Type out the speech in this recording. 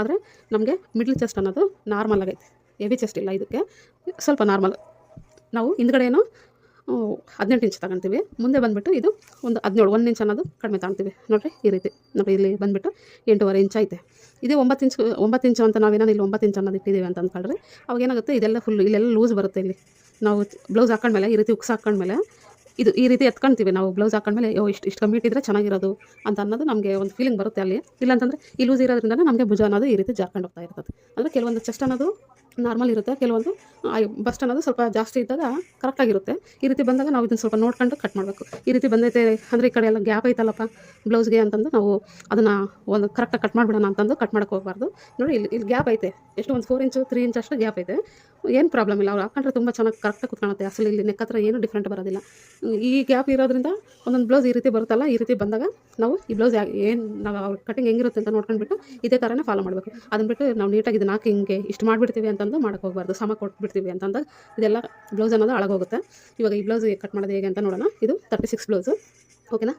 ಆದರೆ ನಮಗೆ middle chest ಅನ್ನೋದು ನಾರ್ಮಲ್ ಆಗೈತೆ, ಹೆವಿ ಚೆಸ್ಟ್ ಇಲ್ಲ, ಇದಕ್ಕೆ ಸ್ವಲ್ಪ ನಾರ್ಮಲ್. ನಾವು ಹಿಂದ್ಗಡೆನೂ 18 ಇಂಚ್ ತಗೊಳ್ತೀವಿ, ಮುಂದೆ ಬಂದುಬಿಟ್ಟು ಇದು ಒಂದು 17, 1 ಇಂಚ್ ಅನ್ನೋದು ಕಡಿಮೆ ತಗೊಳ್ತೀವಿ. ನೋಡಿರಿ ಈ ರೀತಿ ನೋಡಿ, ಇಲ್ಲಿ ಬಂದುಬಿಟ್ಟು 8.5 ಇಂಚ್ ಐತೆ. ಇದೇ 9 ಇಂಚು ಅಂತ ನಾವೇನೋ ಇಲ್ಲಿ 9 ಇಂಚ್ ಅನ್ನೋದು ಇಟ್ಟಿದ್ದೀವಿ ಅಂತ ಅಂದ್ಕೊಳ್ರಿ. ಅವಾಗ ಏನಾಗುತ್ತೆ, ಇದೆಲ್ಲ ಫುಲ್ ಇಲ್ಲೆಲ್ಲ ಲೂಸ್ ಬರುತ್ತೆ. ಇಲ್ಲಿ ನಾವು ಬ್ಲೌಸ್ ಹಾಕೊಂಡ್ಮೇಲೆ ಈ ರೀತಿ ಉಕ್ಸ್ ಹಾಕೊಂಡ್ಮೇಲೆ ಇದು ಈ ರೀತಿ ಎತ್ಕೊಳ್ತೀವಿ ನಾವು ಬ್ಲೌಸ್ ಹಾಕೊಂಡ್ಮೇಲೆ, ಇಷ್ಟು ಕಮ್ಮಿ ಇಟ್ಟಿದ್ರೆ ಚೆನ್ನಾಗಿರೋದು ಅಂತ ಅನ್ನೋದು ನಮಗೆ ಒಂದು ಫೀಲಿಂಗ್ ಬರುತ್ತೆ ಅಲ್ಲಿ. ಇಲ್ಲಾಂತಂದರೆ ಈ ಲೂಸ್ ಇರೋದ್ರಿಂದ ನಮಗೆ ಭುಜ ಅನ್ನೋದು ಈ ರೀತಿ ಜಾರ್ಕೊಂಡು ಹೋಗ್ತಾ ಇರ್ತದೆ. ಅಂದರೆ ಕೆಲವೊಂದು ಚೆಸ್ಟ್ ಅನ್ನೋದು ನಾರ್ಮಲ್ ಇರುತ್ತೆ, ಕೆಲವೊಂದು ಬಸ್ಟ್ ಅನ್ನೋದು ಸ್ವಲ್ಪ ಜಾಸ್ತಿ ಇದ್ದಾಗ ಕರೆಕ್ಟಾಗಿರುತ್ತೆ. ಈ ರೀತಿ ಬಂದಾಗ ನಾವು ಇದನ್ನು ಸ್ವಲ್ಪ ನೋಡ್ಕೊಂಡು ಕಟ್ ಮಾಡಬೇಕು. ಈ ರೀತಿ ಬಂದೈತೆ ಅಂದರೆ ಈ ಕಡೆ ಎಲ್ಲ ಗ್ಯಾಪ್ ಐತಲ್ಲಪ್ಪ ಬ್ಲೌಸ್ಗೆ ಅಂತಂದು ನಾವು ಅದನ್ನು ಒಂದು ಕರೆಕ್ಟಾಗಿ ಕಟ್ ಮಾಡಿಬಿಡೋಣ ಅಂತಂದು ಕಟ್ ಮಾಡೋಕ್ಕೆ ಹೋಗಬಾರ್ದು. ನೋಡಿ ಇಲ್ಲಿ ಗ್ಯಾಪ್ ಐತೆ, ಎಷ್ಟು ಒಂದು 4 ಇಂಚು 3 ಇಂಚ್ ಅಷ್ಟು ಗ್ಯಾಪ್ ಐತೆ. ಏನು ಪ್ರಾಬ್ಲಮ್ ಇಲ್ಲ, ಅವ್ರು ಹಾಕೊಂಡ್ರೆ ತುಂಬ ಚೆನ್ನಾಗಿ ಕರೆಕ್ಟಾಗಿ ಕುತ್ಕೊಳುತ್ತೆ. ಅಸಲು ಇಲ್ಲಿ ನೆಕ್ ಹತ್ರ ಏನು ಡಿಫ್ರೆಂಟ್ ಬರೋದಿಲ್ಲ. ಈ ಗ್ಯಾಪ್ ಇರೋದ್ರಿಂದ ಒಂದೊಂದು ಬ್ಲೌಸ್ ಈ ರೀತಿ ಬರುತ್ತಲ್ಲ, ಈ ರೀತಿ ಬಂದಾಗ ನಾವು ಈ ಬ್ಲೌಸ್ ಏನು ನಾವು ಅವ್ರ ಕಟಿಂಗ್ ಹೆಂಗಿರುತ್ತೆ ಅಂತ ನೋಡ್ಕೊಂಡ್ಬಿಟ್ಟು ಇದೇ ಥರನೇ ಫಾಲೋ ಮಾಡಬೇಕು. ಅದನ್ನ ಬಿಟ್ಟು ನಾವು ನೀಟಾಗಿ ಇದನ್ನ ಹಾಕಿ ಹಿಂಗೆ ಇಷ್ಟು ಮಾಡಿಬಿಡ್ತೀವಿ ಅಂತಂದು ಮಾಡೋಕ್ಕೆ ಹೋಗಬಾರ್ದು. ಸಮ ಕೊಟ್ಬಿಡ್ತೀವಿ ಅಂತಂದಾಗ ಇದೆಲ್ಲ ಬ್ಲೌಸ್ ಅನ್ನೋದು ಅಳಗೋಗುತ್ತೆ. ಇವಾಗ ಈ ಬ್ಲೌಸ್ ಕಟ್ ಮಾಡೋದು ಹೇಗೆ ಅಂತ ನೋಡೋಣ. ಇದು 36 ಬ್ಲೌಸು, ಓಕೆನಾ.